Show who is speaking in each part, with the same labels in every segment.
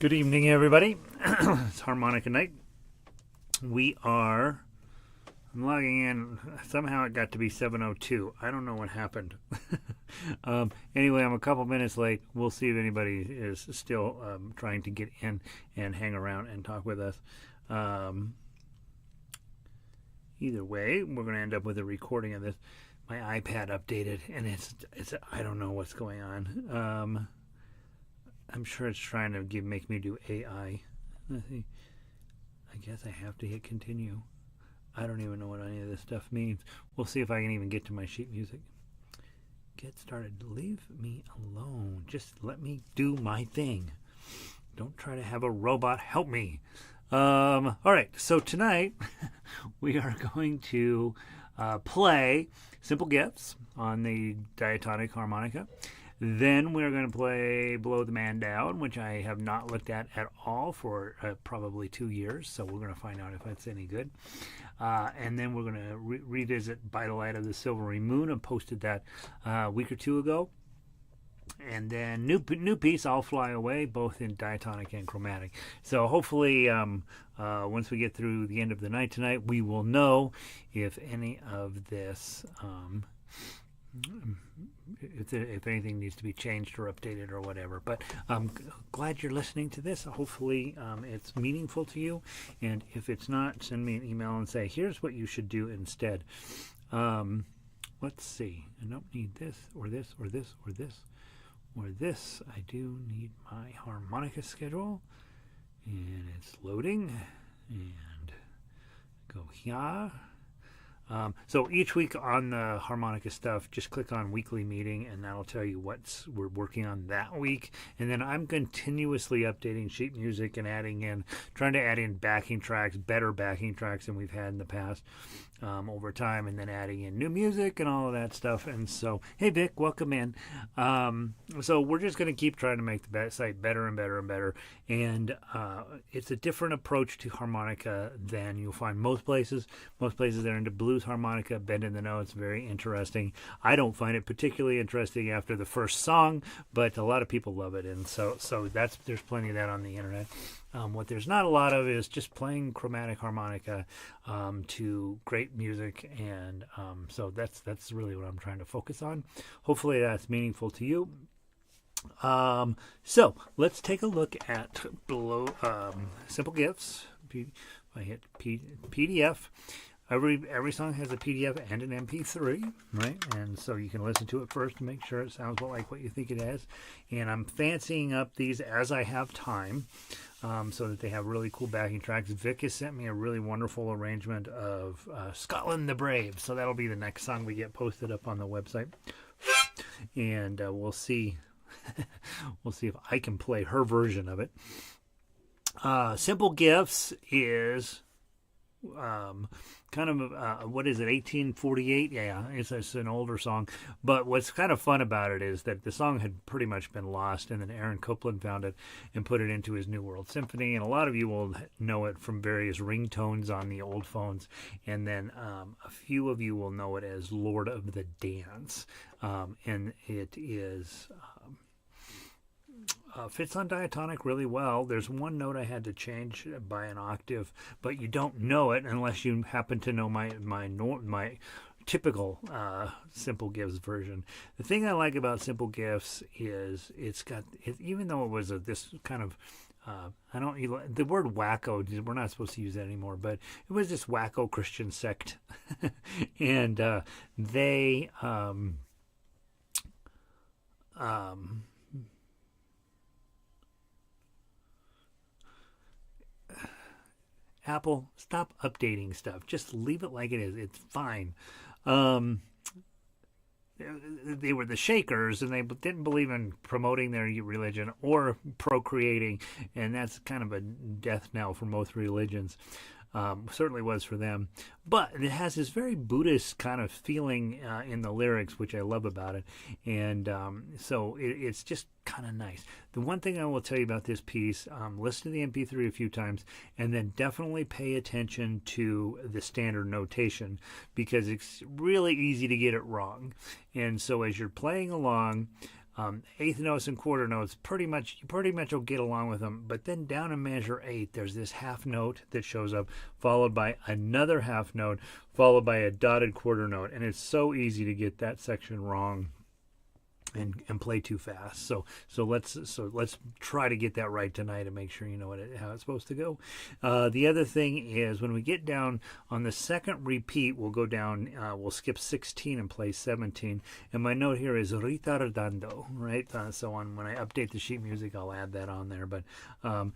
Speaker 1: Good evening, everybody. It's Harmonica Night. I'm logging in. Somehow it got to be 7:02. I don't know what happened. Anyway, I'm a couple minutes late. We'll see if anybody is still trying to get in and hang around and talk with us. Either way, we're going to end up with a recording of this. My iPad updated, and it's I don't know what's going on. I'm sure it's trying to make me do AI. Let's see. I guess I have to hit continue. I don't even know what any of this stuff means. We'll see if I can even get to my sheet music. Get started. Leave me alone. Just let me do my thing. Don't try to have a robot help me. All right. So tonight we are going to play Simple Gifts on the Diatonic Harmonica. Then we're going to play Blow the Man Down, which I have not looked at all for probably 2 years, so we're going to find out if that's any good. And then we're going to revisit By the Light of the Silvery Moon. I posted that a week or two ago. And then new piece, I'll Fly Away, both in Diatonic and Chromatic. So hopefully once we get through the end of the night tonight, we will know if any of this... if anything needs to be changed or updated or whatever. But I'm glad you're listening to this. Hopefully it's meaningful to you. And if it's not, send me an email and say, here's what you should do instead. Let's see. I don't need this or this or this or this or this. I do need my harmonica schedule. And it's loading. And go here. So each week on the harmonica stuff, just click on weekly meeting and that'll tell you what we're working on that week. And then I'm continuously updating sheet music and trying to add in backing tracks, better backing tracks than we've had in the past over time, and then adding in new music and all of that stuff. And so, hey Vic, welcome in. So we're just going to keep trying to make the site better and better and better. And it's a different approach to harmonica than you'll find most places. Most places they're into blues harmonica, bend in the notes, very interesting. I don't find it particularly interesting after the first song, but a lot of people love it, and so there's plenty of that on the internet. What there's not a lot of is just playing chromatic harmonica to great music, and so that's really what I'm trying to focus on. Hopefully that's meaningful to you. So let's take a look at Simple Gifts. I hit PDF. Every song has a PDF and an MP3, right? And so you can listen to it first to make sure it sounds like what you think it is. And I'm fancying up these as I have time, so that they have really cool backing tracks. Vic has sent me a really wonderful arrangement of Scotland the Brave, so that'll be the next song we get posted up on the website. And we'll see. We'll see if I can play her version of it. Simple Gifts is kind of what is it, 1848? Yeah, it's an older song. But what's kind of fun about it is that the song had pretty much been lost, and then Aaron Copland found it and put it into his New World Symphony. And a lot of you will know it from various ringtones on the old phones, and then a few of you will know it as Lord of the Dance, and it is fits on diatonic really well. There's one note I had to change by an octave, but you don't know it unless you happen to know my typical Simple Gifts version. The thing I like about Simple Gifts is even though it was this kind of the word wacko, we're not supposed to use that anymore, but it was this wacko Christian sect, and they Apple, stop updating stuff. Just leave it like it is. It's fine. They were the Shakers, and they didn't believe in promoting their religion or procreating, and that's kind of a death knell for most religions. Certainly was for them. But it has this very Buddhist kind of feeling in the lyrics, which I love about it. And so it's just kind of nice. The one thing I will tell you about this piece, listen to the MP3 a few times, and then definitely pay attention to the standard notation, because it's really easy to get it wrong. And so as you're playing along, Eighth notes and quarter notes, you pretty much will get along with them. But then down in measure 8, there's this half note that shows up, followed by another half note, followed by a dotted quarter note, and it's so easy to get that section wrong and play too fast. So let's try to get that right tonight and make sure you know how it's supposed to go. The other thing is when we get down on the second repeat, we'll go down, we'll skip 16 and play 17. And my note here is ritardando, right? So when I update the sheet music, I'll add that on there. But how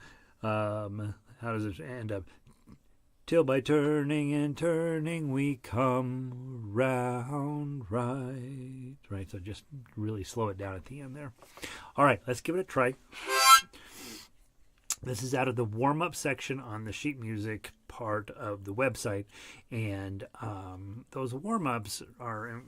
Speaker 1: does it end up? Till by turning and turning we come round right. Right, so just really slow it down at the end there. All right, let's give it a try. This is out of the warm-up section on the sheet music part of the website, and those warm-ups are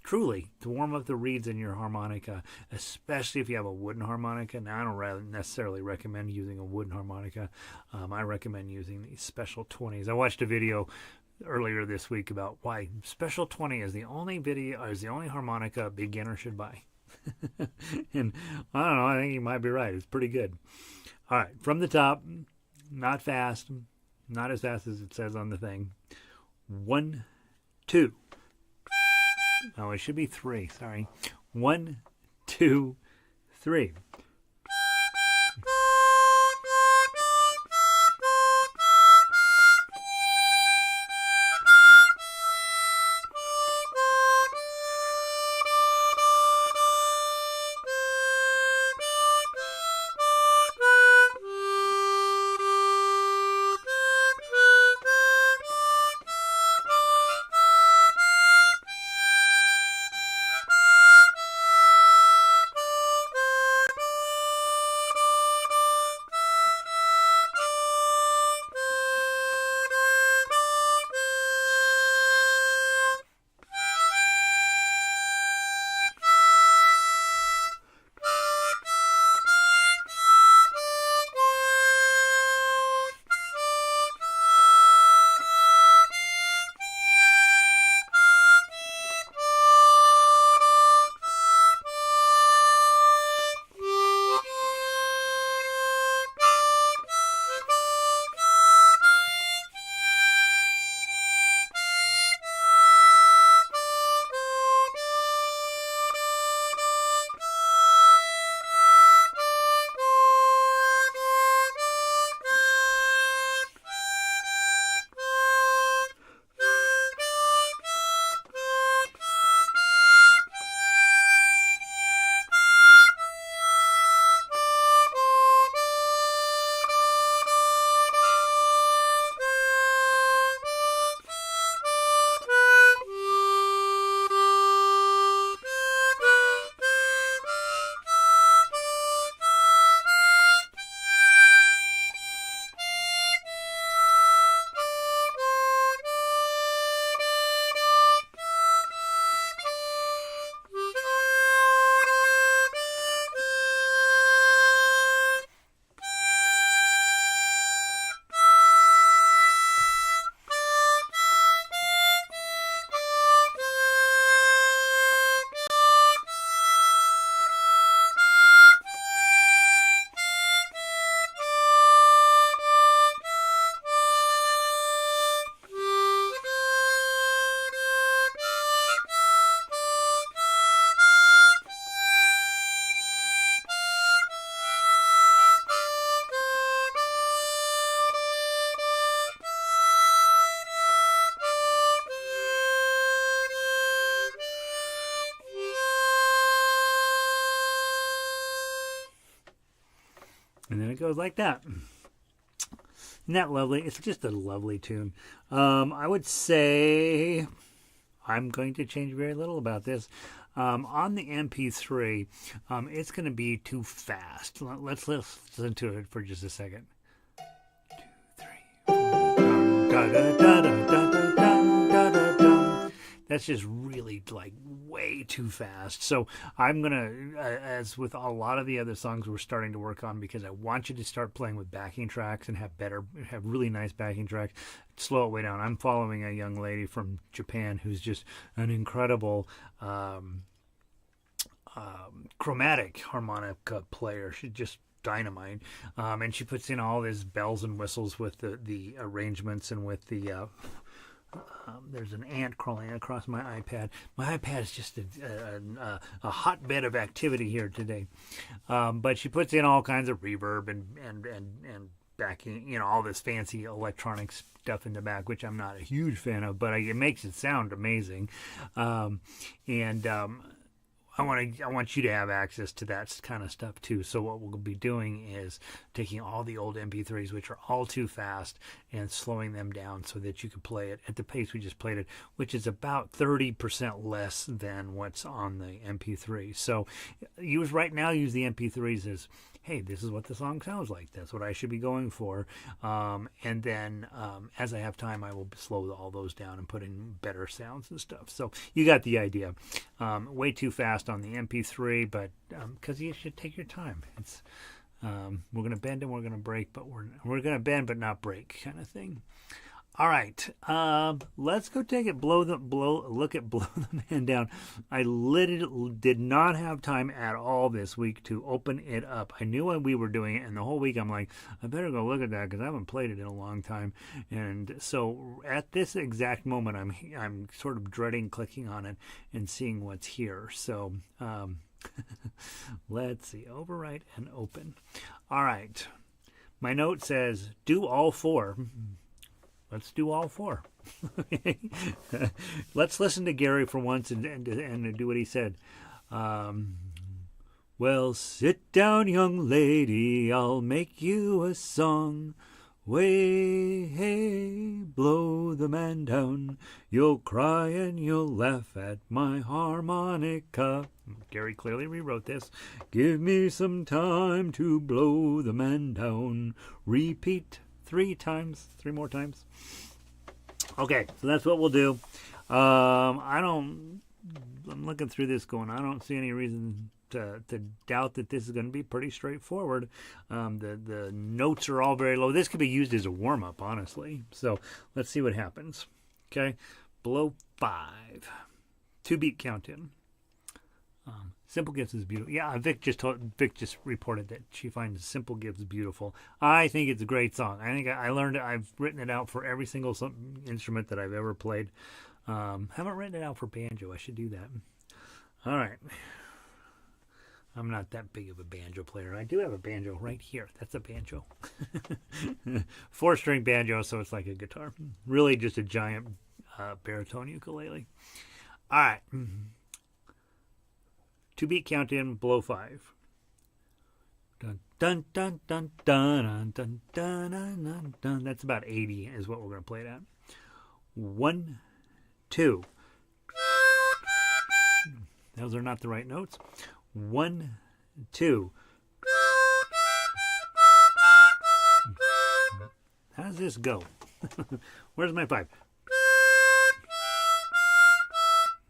Speaker 1: truly to warm up the reeds in your harmonica, especially if you have a wooden harmonica. Now, I don't necessarily recommend using a wooden harmonica. I recommend using these Special 20s. I watched a video earlier this week about why Special 20 is the only harmonica a beginner should buy. And I don't know, I think you might be right. It's pretty good. All right, from the top, not fast, not as fast as it says on the thing. 1, 2. Oh, it should be 3. Sorry. 1, 2, 3. And then it goes like that. Isn't that lovely? It's just a lovely tune. I would say I'm going to change very little about this. On the MP3, it's going to be too fast. Let's listen to it for just a second. 2, 3, 4. Da, da, da, da, da, da, da, da, da. That's just really like way too fast. So I'm going to, as with a lot of the other songs we're starting to work on, because I want you to start playing with backing tracks and have really nice backing tracks, slow it way down. I'm following a young lady from Japan who's just an incredible chromatic harmonica player. She's just dynamite. And she puts in all these bells and whistles with the arrangements and with the there's an ant crawling across my iPad. My iPad is just a hotbed of activity here today. But she puts in all kinds of reverb and backing, all this fancy electronic stuff in the back, which I'm not a huge fan of, but it makes it sound amazing. I want you to have access to that kind of stuff too. So what we'll be doing is taking all the old MP3s, which are all too fast, and slowing them down so that you can play it at the pace we just played it, which is about 30% less than what's on the MP3. So use the MP3s as, hey, this is what the song sounds like. That's what I should be going for. And then as I have time, I will slow all those down and put in better sounds and stuff. So you got the idea. Way too fast on the MP3, but because you should take your time. It's we're going to bend and we're going to break, but we're going to bend but not break kind of thing. All right, let's go take it. Blow the Man Down. I literally did not have time at all this week to open it up. I knew when we were doing it, and the whole week I'm like, I better go look at that because I haven't played it in a long time. And so at this exact moment, I'm sort of dreading clicking on it and seeing what's here. So let's see, overwrite and open. All right, my note says do all four. Let's do all four. Let's listen to Gary for once and do what he said. Well, sit down, young lady, I'll make you a song. Way, hey, blow the man down. You'll cry and you'll laugh at my harmonica. Gary clearly rewrote this. Give me some time to blow the man down. Repeat 3 more times. Okay, so that's what we'll do. I'm looking through this going, I don't see any reason to doubt that this is going to be pretty straightforward. The notes are all very low. This could be used as a warm-up, honestly. So let's see what happens. Okay, below 5. 2-beat count in. Simple Gifts is beautiful. Yeah, Vic just reported that she finds Simple Gifts beautiful. I think it's a great song. I think I learned it. I've written it out for every single instrument that I've ever played. Haven't written it out for banjo. I should do that. All right. I'm not that big of a banjo player. I do have a banjo right here. That's a banjo. 4-string banjo, so it's like a guitar. Really just a giant baritone ukulele. All right. 2-beat count in, below 5. Dun dun dun dun dun dun dun dun dun dun. That's about 80 is what we're going to play it at. 1, 2. Those are not the right notes. 1, 2. How does this go? Where's my 5?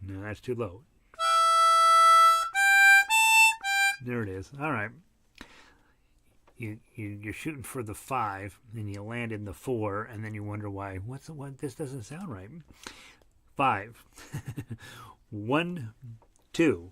Speaker 1: No, that's too low. There it is. All right. You're shooting for the 5, and you land in the 4, and then you wonder why. What? This doesn't sound right. 5. 1, 2.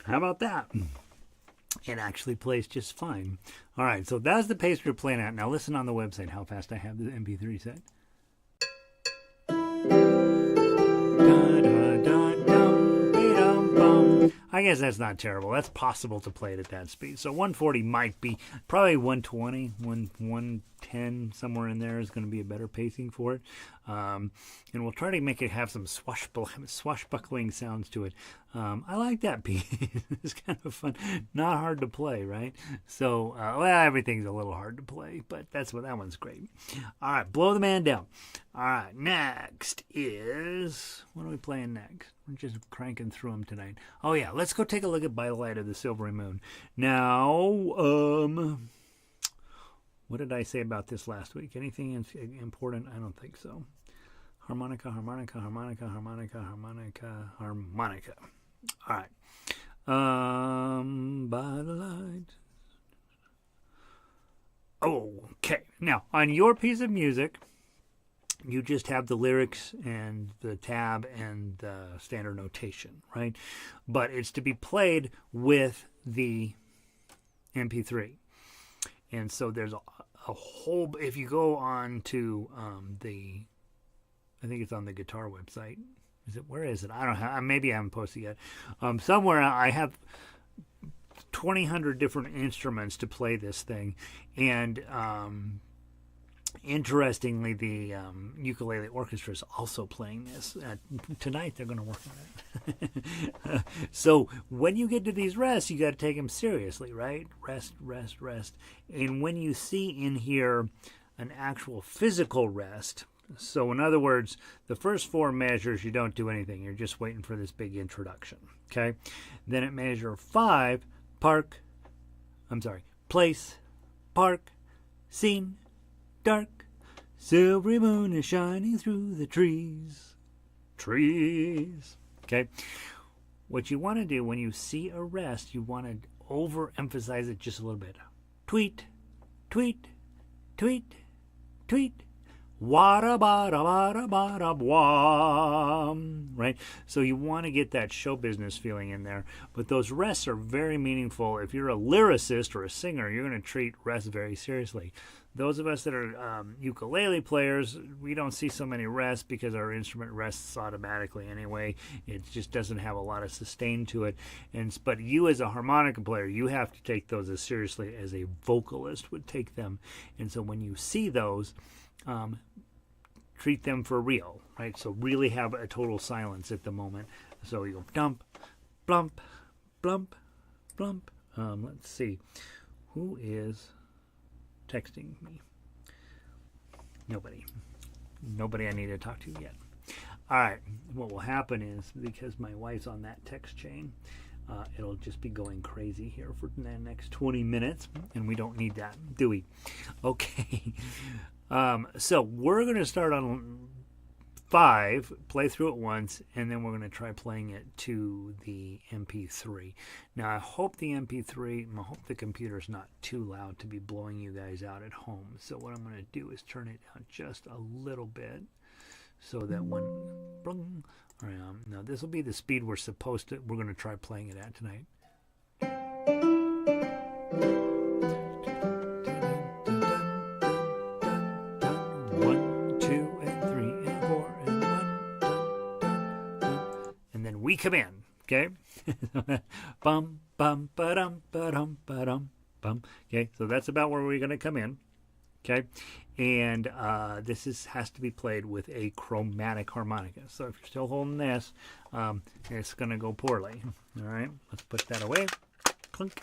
Speaker 1: How about that? It actually plays just fine. All right, so that's the pace we're playing at. Now listen on the website how fast I have the MP3 set. I guess that's not terrible. That's possible to play it at that speed. So 140 might be, probably 120, 110, somewhere in there is going to be a better pacing for it. And we'll try to make it have some swashbuckling sounds to it. I like that piece. It's kind of fun. Not hard to play, right? So, well, everything's a little hard to play, but that one's great. All right, Blow the Man Down. All right, next is, what are we playing next? We're just cranking through them tonight. Oh, yeah, let's go take a look at By the Light of the Silvery Moon. Now, what did I say about this last week? Anything important? I don't think so. Harmonica, harmonica, harmonica, harmonica, harmonica, harmonica. All right. By the light. Okay. Now, on your piece of music, you just have the lyrics and the tab and the standard notation, right? But it's to be played with the MP3. And so there's a whole, if you go on to I think it's on the guitar website. Where is it? I don't have, maybe I haven't posted yet. Somewhere I have 2,000 different instruments to play this thing. And interestingly, the ukulele orchestra is also playing this. Tonight they're going to work on it. So when you get to these rests, you got to take them seriously, right? Rest, rest, rest. And when you see in here an actual physical rest, so in other words, the first 4 measures, you don't do anything. You're just waiting for this big introduction, okay? Then at measure 5, place, park, scene, dark, silvery moon is shining through the trees. Okay? What you want to do when you see a rest, you want to overemphasize it just a little bit. Tweet, tweet, tweet, tweet. Wada bada bada bada wam. Right? So you want to get that show business feeling in there. But those rests are very meaningful. If you're a lyricist or a singer, you're going to treat rests very seriously. Those of us that are ukulele players, we don't see so many rests because our instrument rests automatically anyway. It just doesn't have a lot of sustain to it. But you as a harmonica player, you have to take those as seriously as a vocalist would take them. And so when you see those, treat them for real, right? So really have a total silence at the moment. So you go dump, blump, blump, blump. Let's see. Who is texting me? Nobody I need to talk to yet. All right. What will happen is, because my wife's on that text chain, it'll just be going crazy here for the next 20 minutes, and we don't need that, do we? Okay. So we're going to start on 5, play through it once, and then we're going to try playing it to the MP3. Now, I hope the computer's not too loud to be blowing you guys out at home. So what I'm going to do is turn it down just a little bit so that when... now, this will be the speed we're going to try playing it at tonight. 1, 2, and 3, and 4, and 1, dun, dun, dun. And then we come in, okay? Bum, bum, ba-dum, ba-dum, ba-dum, bum. Okay, so that's about where we're going to come in, okay? And this has to be played with a chromatic harmonica. So if you're still holding this, it's going to go poorly. All right, let's put that away. Clunk.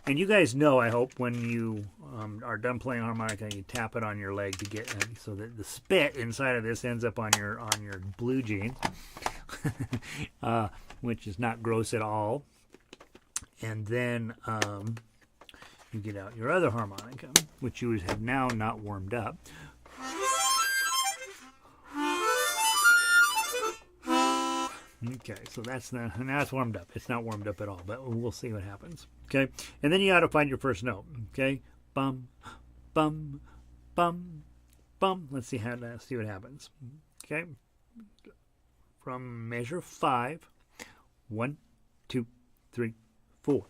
Speaker 1: And you guys know, I hope, when you are done playing harmonica, you tap it on your leg to get so that the spit inside of this ends up on your blue jeans, which is not gross at all. And then you get out your other harmonica, which you have now not warmed up. Okay, so now it's warmed up. It's not warmed up at all, but we'll see what happens. Okay, and then you got to find your first note. Okay, bum, bum, bum, bum. Let's see what happens. Okay, from measure 5, 1, 2, 3, 4.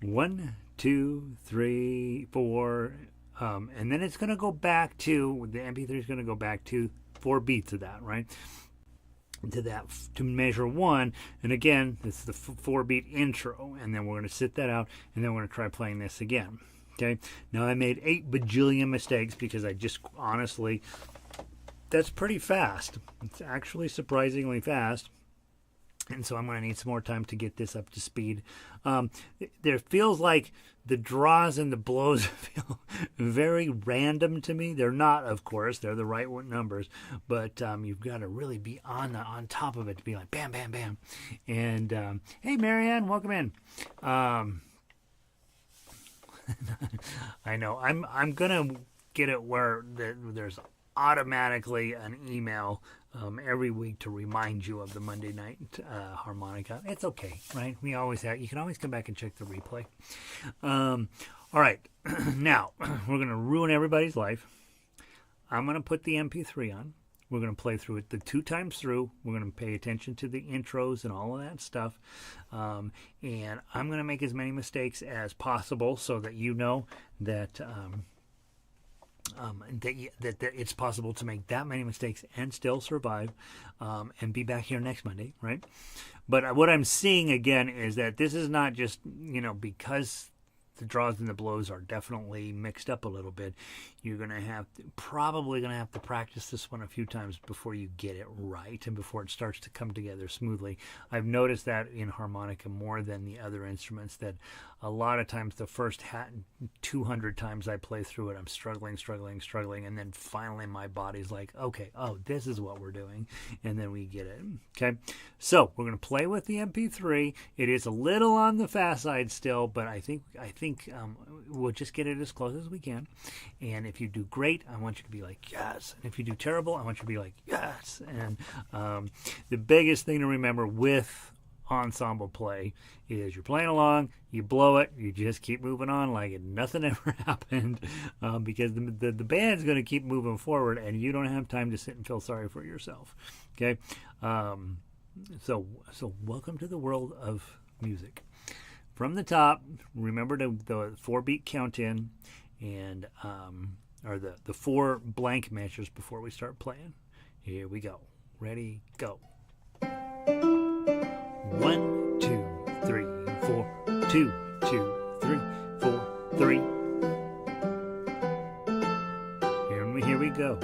Speaker 1: One, two, three, four, and then it's going to go back to, the MP3 is going to go back to 4 beats of that, right? To measure 1, and again, this is the 4-beat intro, and then we're going to sit that out, and then we're going to try playing this again. Okay, now I made 8 bajillion mistakes because I just honestly, that's pretty fast. It's actually surprisingly fast. And so I'm going to need some more time to get this up to speed. There feels like the draws and the blows feel very random to me. They're not, of course. They're the right numbers. But you've got to really be on top of it to be like bam, bam, bam. And hey, Marianne, welcome in. I know. I'm going to get it where there's automatically an email every week to remind you of the Monday night harmonica. It's okay, right? We always have. You can always come back and check the replay. All right, now we're going to ruin everybody's life. I'm going to put the MP3 on. We're going to play through it the 2 times through. We're going to pay attention to the intros and all of that stuff. And I'm going to make as many mistakes as possible so that you know that that it's possible to make that many mistakes and still survive and be back here next Monday, right? But what I'm seeing again is that this is not just, because the draws and the blows are definitely mixed up a little bit. You're probably going to have to practice this one a few times before you get it right and before it starts to come together smoothly. I've noticed that in harmonica more than the other instruments, that a lot of times the first 200 times I play through it, I'm struggling, and then finally my body's like, okay, this is what we're doing, and then we get it. Okay, so we're going to play with the MP3. It is a little on the fast side still, but I think we'll just get it as close as we can. And if you do great, I want you to be like, yes. And if you do terrible, I want you to be like, yes. And the biggest thing to remember with ensemble play is you're playing along, you blow it, you just keep moving on like nothing ever happened, because the band's going to keep moving forward, and you don't have time to sit and feel sorry for yourself. Okay, so welcome to the world of music. From the top, remember the 4-beat count in, and or the 4 blank measures before we start playing. Here we go. Ready, go. 1, 2, 3, 4. 2, 2, 3, 4, 3. Here we go.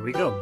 Speaker 1: We go.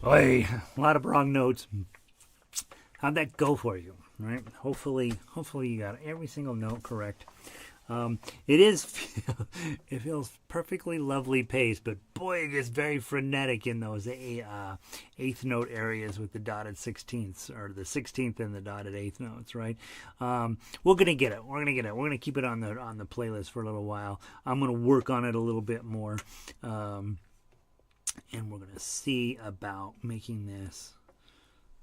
Speaker 1: Oy, a lot of wrong notes. How'd that go for you? Right? Hopefully you got every single note correct. It it feels perfectly lovely pace, but boy, it gets very frenetic in those eighth note areas with the dotted 16ths, or the 16th and the dotted eighth notes, right? We're gonna get it. We're gonna keep it on the playlist for a little while. I'm gonna work on it a little bit more, and we're gonna see about making this.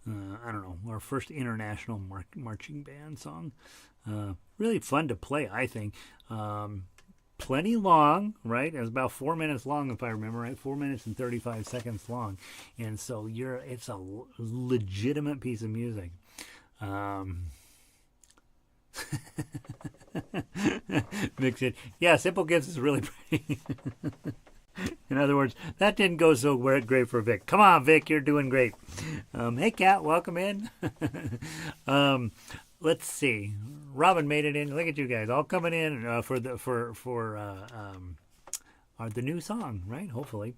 Speaker 1: I don't know, our first international marching band song. Really fun to play, I think. Plenty long, right? It was about 4 minutes long, if I remember right. 4 minutes and 35 seconds long, and so it's a legitimate piece of music. Mix it. Yeah, Simple Gifts is really pretty. In other words, that didn't go so great for Vic. Come on, Vic, you're doing great. Hey, Kat, welcome in. Let's see. Robin made it in. Look at you guys, all coming in for the new song, right? Hopefully.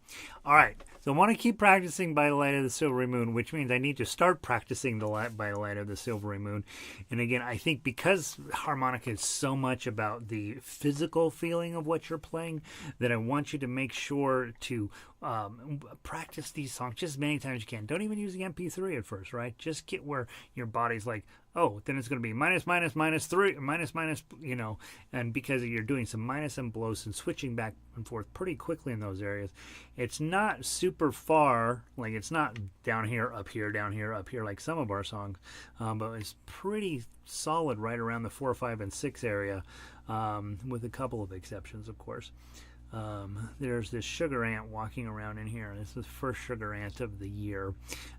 Speaker 1: All right. So I want to keep practicing By the Light of the Silvery Moon, which means I need to start practicing By the Light of the Silvery Moon. And again, I think because harmonica is so much about the physical feeling of what you're playing, that I want you to make sure to practice these songs just as many times as you can. Don't even use the MP3 at first, right? Just get where your body's like, oh, then it's going to be minus, minus, minus 3, minus, minus, and because you're doing some minus and blows and switching back and forth pretty quickly in those areas, it's not super far, like it's not down here, up here, down here, up here, like some of our songs, but it's pretty solid right around the 4, 5, and 6 area, with a couple of exceptions, of course. There's this sugar ant walking around in here. This is the first sugar ant of the year.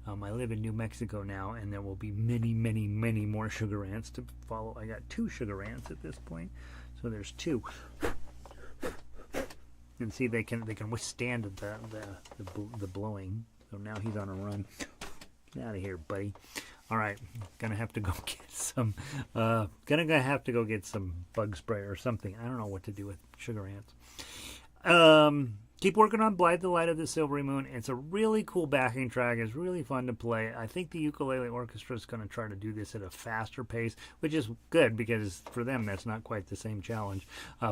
Speaker 1: I live in New Mexico now, and there will be many, many, many more sugar ants to follow. I got 2 sugar ants at this point, so there's 2. And see, they can withstand the blowing. So now he's on a run. Get out of here, buddy. All right, gonna have to go get some. Gonna have to go get some bug spray or something. I don't know what to do with sugar ants. Keep working on By the Light of the Silvery Moon. It's a really cool backing track. It's really fun to play. I think the ukulele orchestra is going to try to do this at a faster pace, which is good because for them that's not quite the same challenge.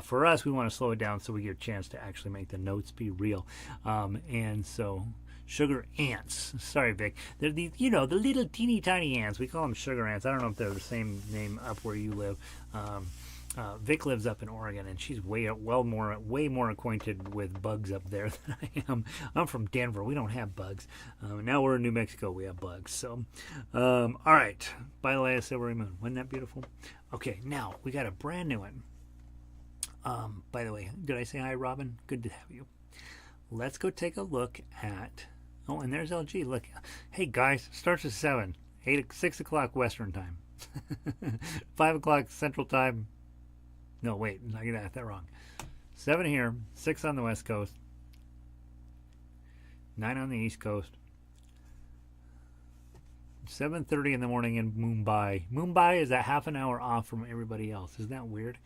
Speaker 1: For us, we want to slow it down so we get a chance to actually make the notes be real. And so sugar ants. Sorry, Vic. They're the little teeny tiny ants. We call them sugar ants. I don't know if they're the same name up where you live. Vic lives up in Oregon, and she's way more acquainted with bugs up there than I am. I'm from Denver. We don't have bugs. Now we're in New Mexico. We have bugs. So, all right. By the Light of the Silvery Moon. Wasn't that beautiful? Okay, now we got a brand new one. By the way, did I say hi, Robin? Good to have you. Let's go take a look at. Oh, and there's LG. Look. Hey, guys. Starts at 7. 6 o'clock Western time. 5 o'clock Central time. No, wait, I got that wrong. 7 here, 6 on the West Coast, 9 on the East Coast, 7:30 in the morning in Mumbai. Mumbai is a half an hour off from everybody else. Isn't that weird?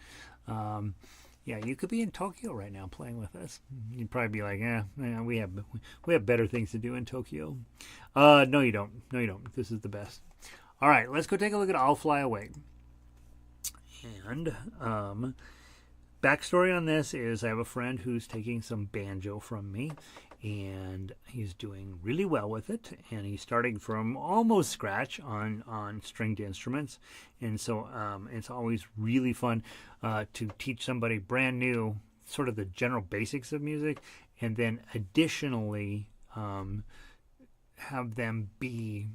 Speaker 1: Yeah, you could be in Tokyo right now playing with us. You'd probably be like, we have better things to do in Tokyo. No, you don't. No, you don't. This is the best. All right, let's go take a look at I'll Fly Away. And backstory on this is I have a friend who's taking some banjo from me, and he's doing really well with it, and he's starting from almost scratch on stringed instruments, and so it's always really fun to teach somebody brand new sort of the general basics of music, and then additionally have them be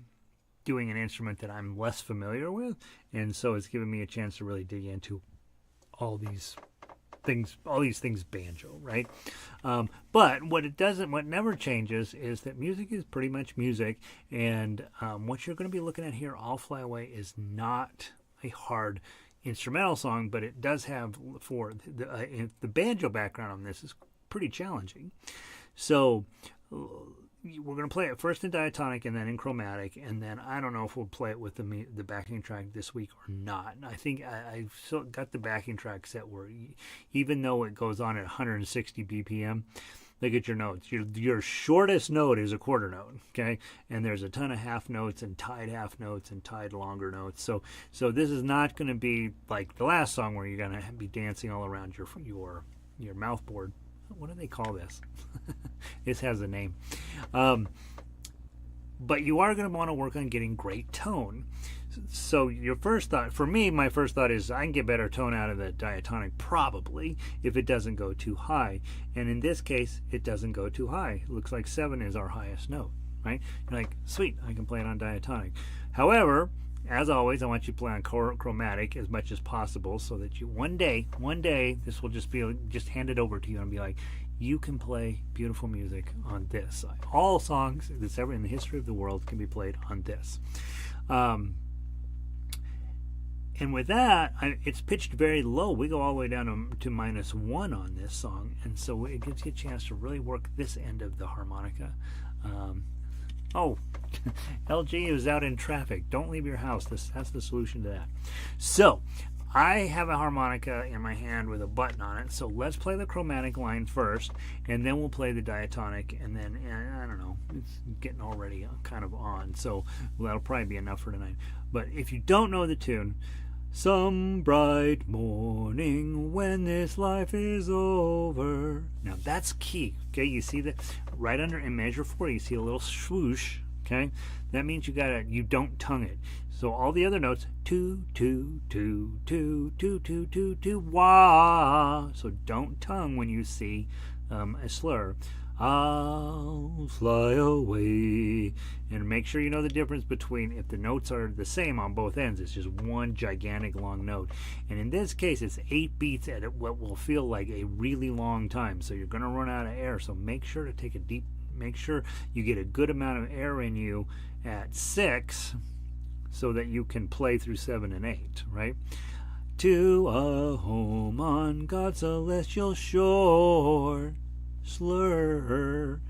Speaker 1: doing an instrument that I'm less familiar with, and so it's given me a chance to really dig into all these things banjo, right? But what never changes is that music is pretty much music, and what you're going to be looking at here, I'll Fly Away, is not a hard instrumental song, but it does have, for the banjo background on this is pretty challenging. So we're going to play it first in diatonic and then in chromatic, and then I don't know if we'll play it with the backing track this week or not. I think I've still got the backing track set where even though it goes on at 160 BPM, look at your notes. Your shortest note is a quarter note, okay? And there's a ton of half notes and tied half notes and tied longer notes. So this is not going to be like the last song where you're going to be dancing all around your mouth board. What do they call this? This has a name. But you are going to want to work on getting great tone. So your first thought, for me, my first thought is I can get better tone out of the diatonic probably if it doesn't go too high. And in this case, it doesn't go too high. It looks like 7 is our highest note, right? You're like, sweet, I can play it on diatonic. However, as always, I want you to play on chromatic as much as possible so that you one day, this will just hand it over to you and be like, you can play beautiful music on this. All songs that's ever in the history of the world can be played on this. And with that, it's pitched very low. We go all the way down to -1 on this song. And so it gives you a chance to really work this end of the harmonica. LG is out in traffic. Don't leave your house. That's the solution to that. So I have a harmonica in my hand with a button on it. So let's play the chromatic line first, and then we'll play the diatonic. And then, I don't know, it's getting already kind of on. So that'll probably be enough for tonight. But if you don't know the tune, some bright morning when this life is over. Now that's key, okay? You see that right under in measure 4, you see a little swoosh, okay? That means you don't tongue it. So all the other notes, 2, 2, 2, 2, 2, 2, 2, 2, wah. So don't tongue when you see a slur. I'll fly away. And make sure you know the difference between if the notes are the same on both ends. It's just one gigantic long note. And in this case, it's 8 beats at what will feel like a really long time. So you're going to run out of air. So make sure to make sure you get a good amount of air in you at 6 so that you can play through 7 and 8, right? To a home on God's celestial shore. Slur,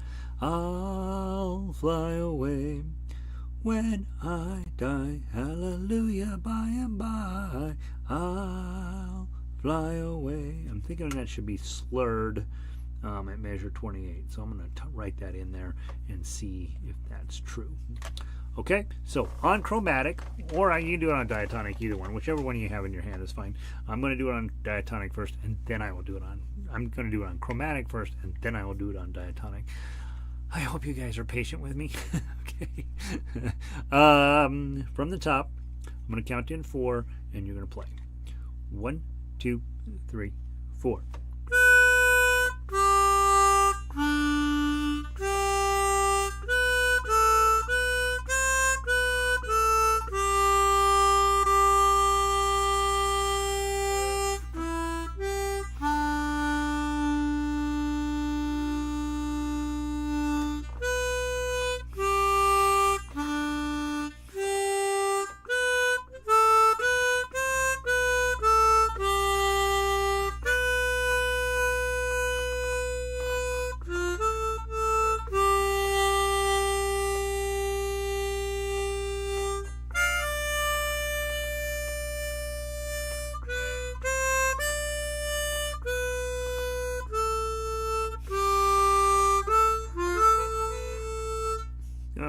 Speaker 1: I'll fly away when I die. Hallelujah, by and by, I'll fly away. I'm thinking that should be slurred at measure 28. So I'm going to write that in there and see if that's true. Okay, so on chromatic, or you can do it on diatonic, either one. Whichever one you have in your hand is fine. I'm going to do it on diatonic first, and then I will do it on... I'm going to do it on chromatic first, and then I will do it on diatonic. I hope you guys are patient with me. Okay. From the top, I'm going to count in 4, and you're going to play. 1, 2, 3, 4.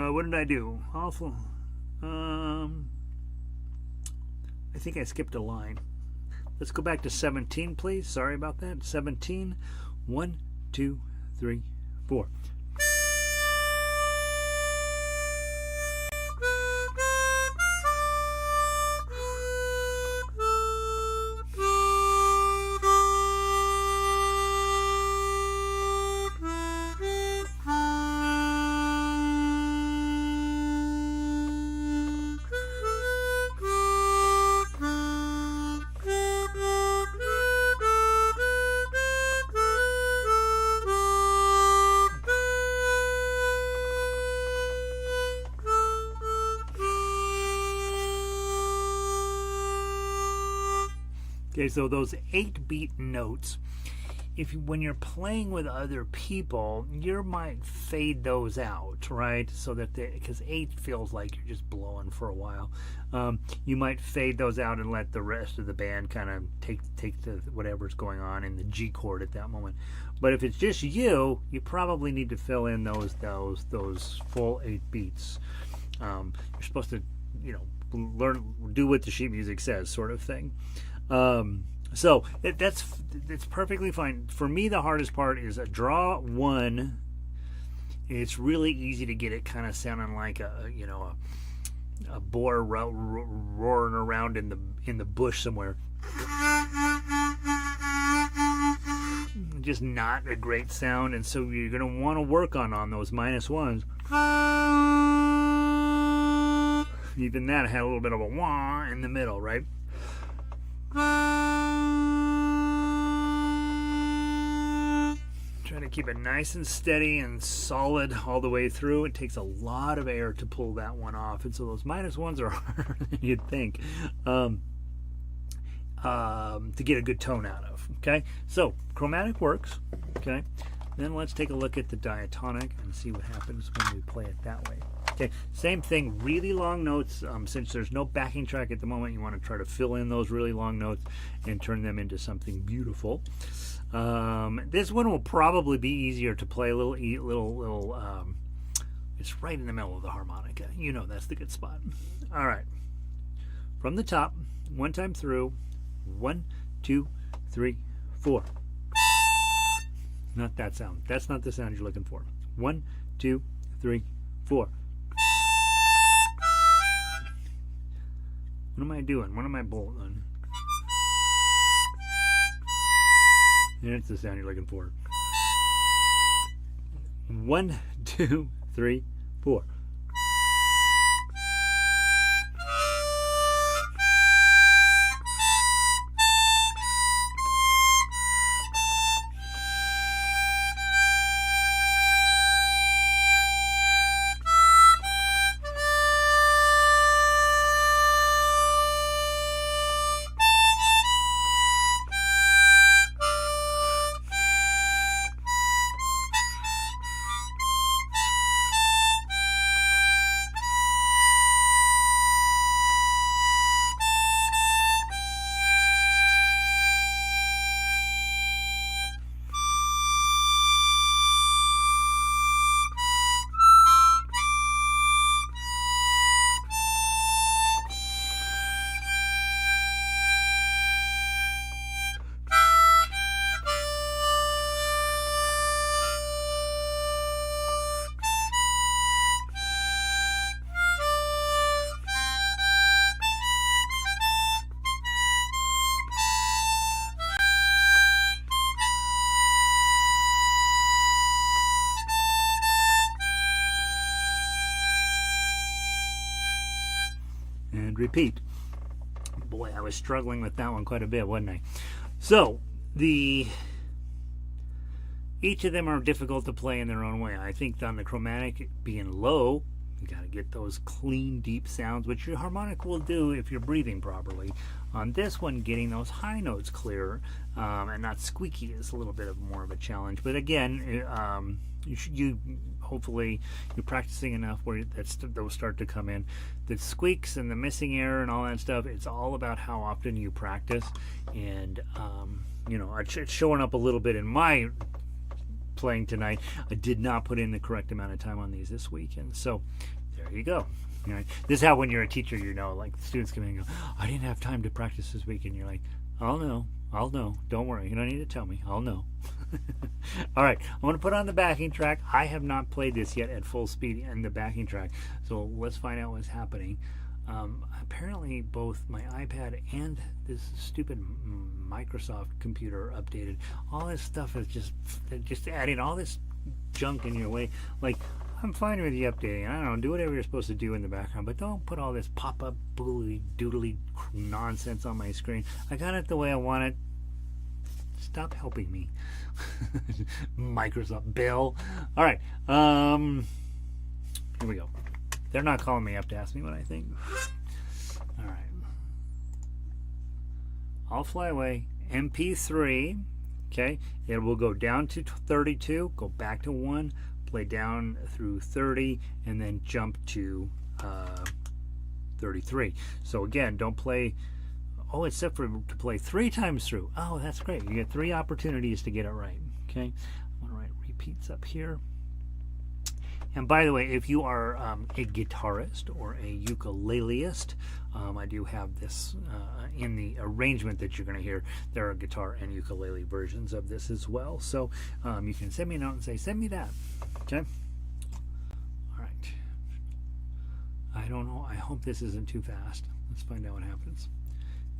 Speaker 1: What did I do? Awful. I think I skipped a line. Let's go back to 17, please. Sorry about that. 17. 1, 2, 3, 4. Okay, so those 8-beat notes, when you're playing with other people, you might fade those out, right? So that because 8 feels like you're just blowing for a while. You might fade those out and let the rest of the band kind of take the whatever's going on in the G chord at that moment. But if it's just you probably need to fill in those full 8 beats. You're supposed to, do what the sheet music says, sort of thing. So that's perfectly fine. For me, the hardest part is a draw 1. It's really easy to get it kind of sounding like a boar roaring around in the bush somewhere. Just not a great sound, and so you're going to want to work on those -1s. Even that had a little bit of a wah in the middle, right? Try to keep it nice and steady and solid all the way through. It takes a lot of air to pull that one off, and so those -1s are harder than you'd think to get a good tone out of. Okay, so chromatic works. Okay, then let's take a look at the diatonic and see what happens when we play it that way. Okay, same thing, really long notes. Since there's no backing track at the moment, you want to try to fill in those really long notes and turn them into something beautiful. This one will probably be easier to play. It's right in the middle of the harmonica. That's the good spot. All right, from the top, one time through. 1, 2, 3, 4. Not that sound. That's not the sound you're looking for. 1, 2, 3, 4. What am I doing? What am I bolting? That's the sound you're looking for. 1, 2, 3, 4. And repeat. Boy, I was struggling with that one quite a bit, wasn't I? So, each of them are difficult to play in their own way. I think on the chromatic, being low, you got to get those clean, deep sounds, which your harmonic will do if you're breathing properly. On this one, getting those high notes clear and not squeaky is a little bit more of a challenge. But again, hopefully you're practicing enough where those start to come in. The squeaks and the missing air and all that stuff, it's all about how often you practice. And it's showing up a little bit in my playing tonight. I did not put in the correct amount of time on these this weekend, so there you go. This is how, when you're a teacher, like the students come in and go, I didn't have time to practice this week, and you're like, I'll know, don't worry, you don't need to tell me, I'll know. All right, I'm going to put on the backing track. I have not played this yet at full speed in the backing track, so let's find out what's happening. Apparently both my iPad and this stupid Microsoft computer updated. All this stuff is just adding all this junk in your way. Like, I'm fine with you updating. I don't know, do whatever you're supposed to do in the background, but don't put all this pop-up boodly doodly nonsense on my screen. I got it the way I want it. Stop helping me. Microsoft Bill. All right. Here we go. They're not calling me up to ask me what I think. All right. I'll fly away. MP3. Okay, it will go down to 32, go back to 1, play down through 30, and then jump to 33. So again, don't play, oh, it's set for to play 3 times through. Oh, that's great. You get 3 opportunities to get it right. Okay, I'm going to write repeats up here. And by the way, if you are a guitarist or a ukuleleist, I do have this in the arrangement that you're going to hear. There are guitar and ukulele versions of this as well. So you can send me a note and say, send me that. Okay? All right. I don't know. I hope this isn't too fast. Let's find out what happens.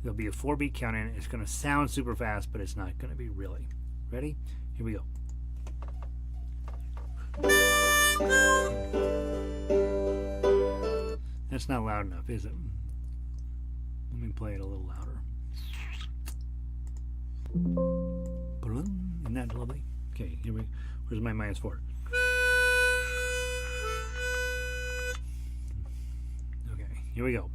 Speaker 1: There'll be a 4-beat count in it. It's going to sound super fast, but it's not going to be really. Ready? Here we go. That's not loud enough, is it? Let me play it a little louder. Isn't that lovely? Okay, here we go. Where's my -4? Okay, here we go.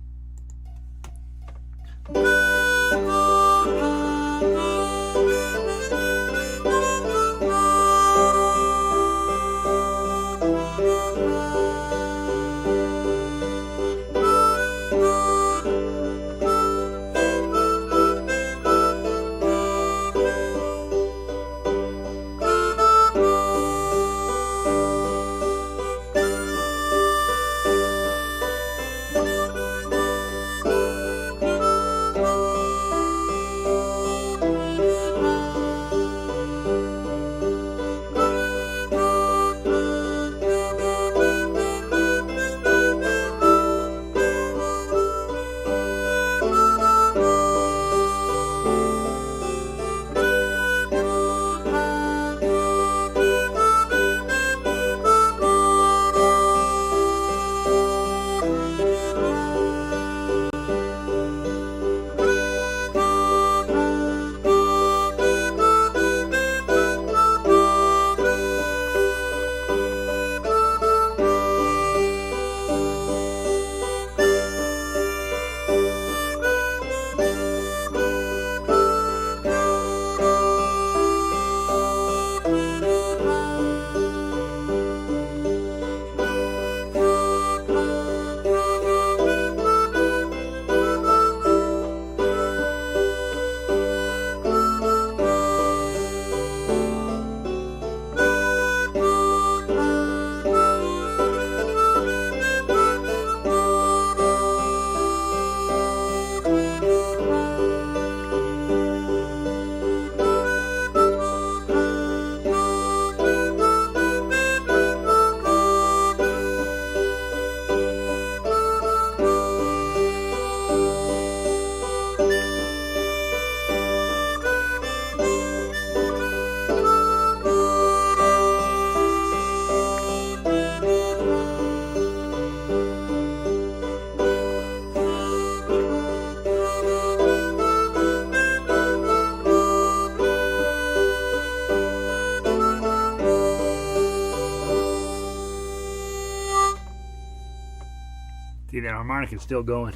Speaker 1: See, that harmonic is still going.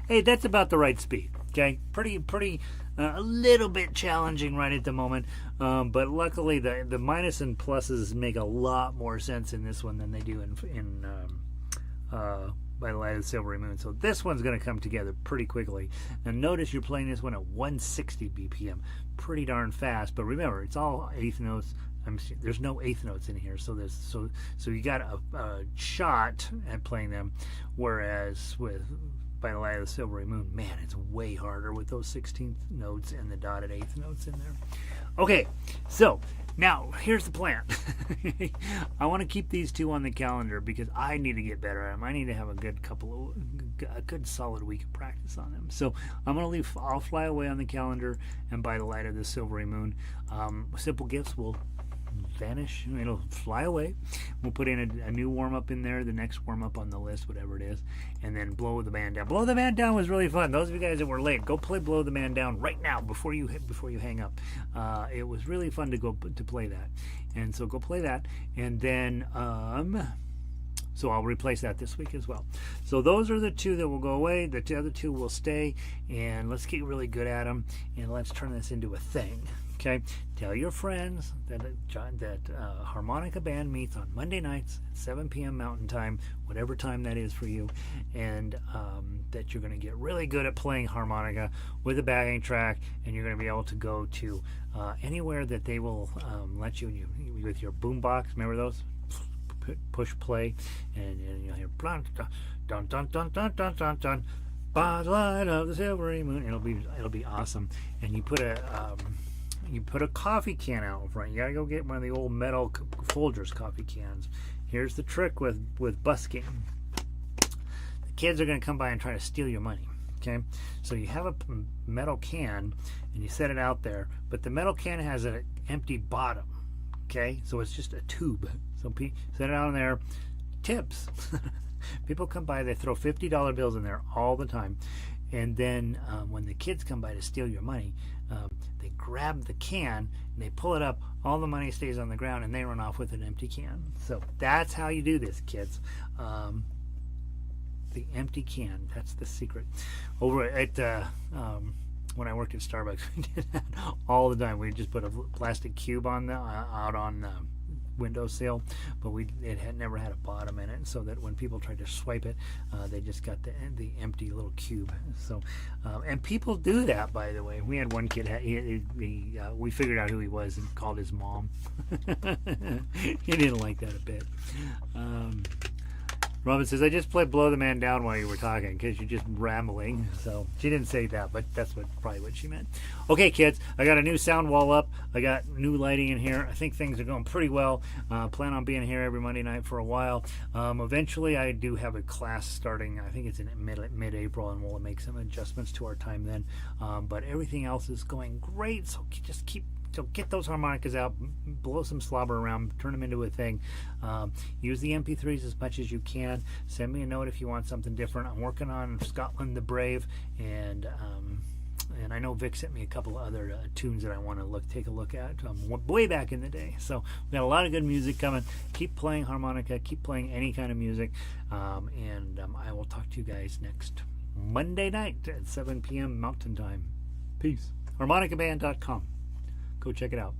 Speaker 1: Hey, that's about the right speed. Okay, pretty, a little bit challenging right at the moment. But luckily, the minus and pluses make a lot more sense in this one than they do in By the Light of the Silvery Moon. So this one's going to come together pretty quickly. And notice you're playing this one at 160 BPM, pretty darn fast. But remember, it's all eighth notes. There's no eighth notes in here, so you got a shot at playing them, whereas with By the Light of the Silvery Moon, man, it's way harder with those 16th notes and the dotted eighth notes in there. Okay, so now here's the plan. I want to keep these two on the calendar because I need to get better at them. I need to have a good solid week of practice on them. So I'll fly away on the calendar, and By the Light of the Silvery Moon, Simple Gifts will vanish. It'll fly away. We'll put in a new warm-up in there, the next warm-up on the list, whatever it is, and then Blow the Man Down. Blow the Man Down was really fun. Those of you guys that were late, go play Blow the Man Down right now before you hang up. It was really fun to play that, and so go play that, and then so I'll replace that this week as well. So those are the two that will go away. The other two will stay, and let's get really good at them, and let's turn this into a thing. Okay, tell your friends that harmonica band meets on Monday nights at 7 p.m. Mountain Time, whatever time that is for you, and that you're going to get really good at playing harmonica with a backing track, and you're going to be able to go to anywhere that they will let you with your boombox. Remember those? Push play, and you'll hear dun dun dun dun dun dun dun dun. By the light of the silvery moon. It'll be awesome. And you put a coffee can out in front. You gotta go get one of the old metal Folgers coffee cans. Here's the trick with busking. The kids are gonna come by and try to steal your money. Okay, so you have a metal can and you set it out there, but the metal can has an empty bottom. Okay, so it's just a tube. So set it out in there. Tips. People come by, they throw $50 bills in there all the time, and then when the kids come by to steal your money, they grab the can and they pull it up. All the money stays on the ground, and they run off with an empty can. So that's how you do this, kids. The empty can. That's the secret. Over at when I worked at Starbucks, we did that all the time. We just put a plastic cube on out on the windowsill, but it had never had a bottom in it, so that when people tried to swipe it, they just got the empty little cube. So and people do that, by the way. We had one kid, we figured out who he was and called his mom. He didn't like that a bit. Robin says, I just played Blow the Man Down while you were talking because you're just rambling. So she didn't say that, but that's probably what she meant. Okay, kids, I got a new sound wall up. I got new lighting in here. I think things are going pretty well. Plan on being here every Monday night for a while. Eventually, I do have a class starting. I think it's in mid-April, and we'll make some adjustments to our time then. But everything else is going great, so just get those harmonicas out, blow some slobber around, turn them into a thing. Use the MP3s as much as you can. Send me a note if you want something different. I'm working on Scotland the Brave, and I know Vic sent me a couple of other tunes that I want to take a look at way back in the day. So we got a lot of good music coming. Keep playing harmonica, keep playing any kind of music, and I will talk to you guys next Monday night at 7 p.m. Mountain Time. Peace. HarmonicaBand.com. Go check it out.